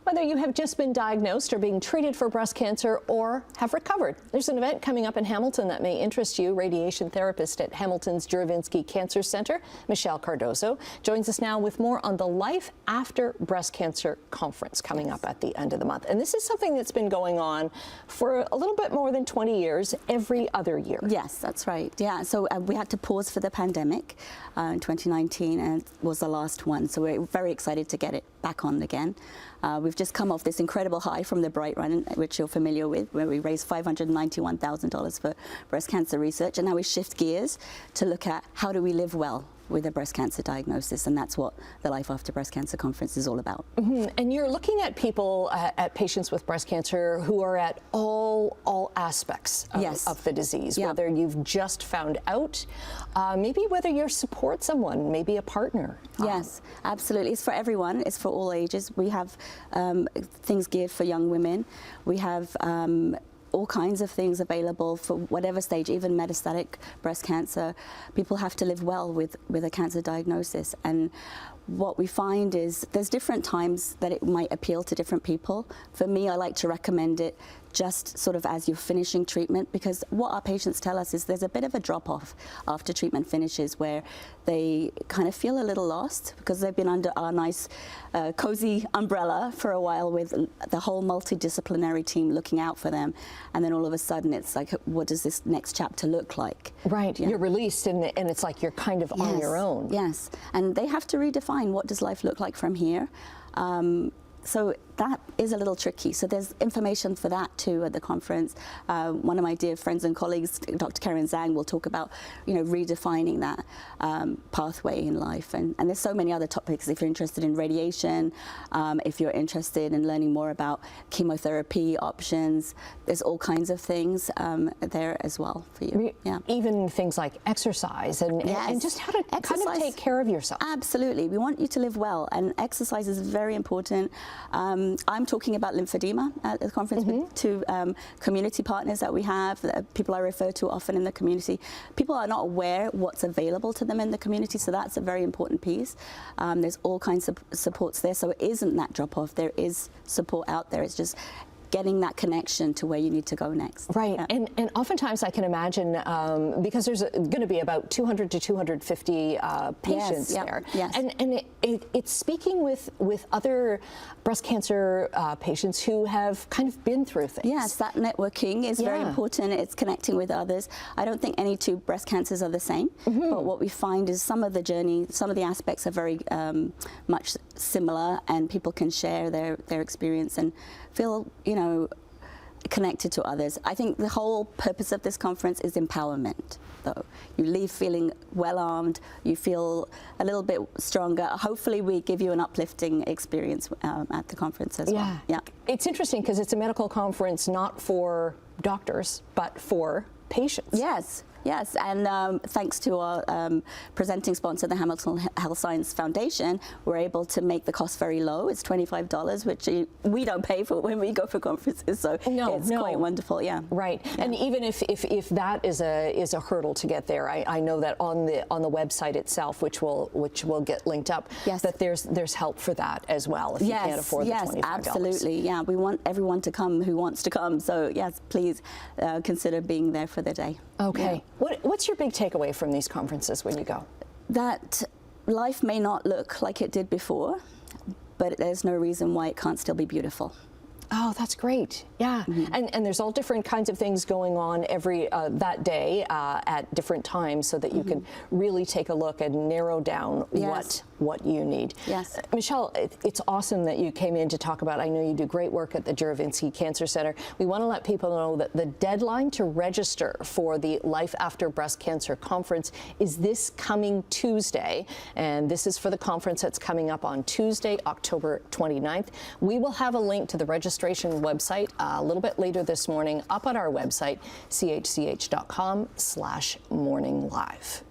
whether you have just been diagnosed or being treated for breast cancer or have recovered. There's an event coming up in Hamilton that may interest you. Radiation therapist at Hamilton's Juravinski Cancer Center, Michele Cardoso, joins us now with more on the Life After Breast Cancer Conference coming up at the end of the month. And this is something that's been going on for a little bit more than 20 years, every other year. Yes, that's right. Yeah, so we had to pause for the pandemic in 2019, and it was the last one. So we're very excited to get it back on again. We've just come off this incredible high from the Bright Run, which you're familiar with, where we raised $591,000 for breast cancer research. And now we shift gears to look at how do we live well with a breast cancer diagnosis, and that's what the Life After Breast Cancer Conference is all about. And you're looking at people, at patients with breast cancer who are at all aspects of the disease, whether you've just found out, maybe whether you support someone, maybe a partner. Yes, absolutely. It's for everyone. It's for all ages. We have things geared for young women. We have all kinds of things available for whatever stage, even metastatic breast cancer. People have to live well with a cancer diagnosis. And what we find is there's different times that it might appeal to different people. For me, I like to recommend it just sort of as you're finishing treatment, because what our patients tell us is there's a bit of a drop-off after treatment finishes where they kind of feel a little lost because they've been under our nice cozy umbrella for a while with the whole multidisciplinary team looking out for them, and then all of a sudden it's like, what does this next chapter look like? Right, you're released and it's like you're kind of on your own. Yes, and they have to redefine what does life look like from here. So that is a little tricky. So there's information for that too at the conference. One of my dear friends and colleagues, Dr. Karen Zhang, will talk about, redefining that pathway in life. And there's so many other topics. If you're interested in radiation, if you're interested in learning more about chemotherapy options, there's all kinds of things there as well for you. Yeah. Even things like exercise and just how to kind of take care of yourself. Absolutely. We want you to live well, and exercise is very important. I'm talking about lymphedema at the conference with two community partners that we have, people I refer to often in the community. People are not aware what's available to them in the community, so that's a very important piece. There's all kinds of supports there, so it isn't that drop-off. There is support out there. It's just getting that connection to where you need to go next. Right, and oftentimes I can imagine, because there's going to be about 200 to 250 patients there, and it's speaking with other breast cancer patients who have kind of been through things. Yes, that networking is very important. It's connecting with others. I don't think any two breast cancers are the same, but what we find is some of the journey, some of the aspects are very much similar, and people can share their experience and feel, connected to others. I think the whole purpose of this conference is empowerment, though. You leave feeling well-armed, you feel a little bit stronger. Hopefully we give you an uplifting experience at the conference as well. Yeah. It's interesting because it's a medical conference not for doctors, but for patients. Yes. Yes, and thanks to our presenting sponsor, the Hamilton Health Science Foundation, we're able to make the cost very low. It's $25, which we don't pay for when we go for conferences, so it's quite wonderful. Yeah, right. Yeah. And even if that is a hurdle to get there, I know that on the website itself, which will get linked up, that there's help for that as well if you can't afford the $25. Yes, absolutely. Yeah, we want everyone to come who wants to come. So yes, please consider being there for the day. Okay. Yeah. What's your big takeaway from these conferences when you go? That life may not look like it did before, but there's no reason why it can't still be beautiful. Oh, that's great. Yeah, and there's all different kinds of things going on every that day at different times, so that you can really take a look and narrow down what you need. Yes, Michele, it's awesome that you came in to talk about. I know you do great work at the Juravinski Cancer Center. We want to let people know that the deadline to register for the Life After Breast Cancer Conference is this coming Tuesday, and this is for the conference that's coming up on Tuesday, October 29th. We will have a link to the registration website a little bit later this morning up on our website, chch.com/morninglive.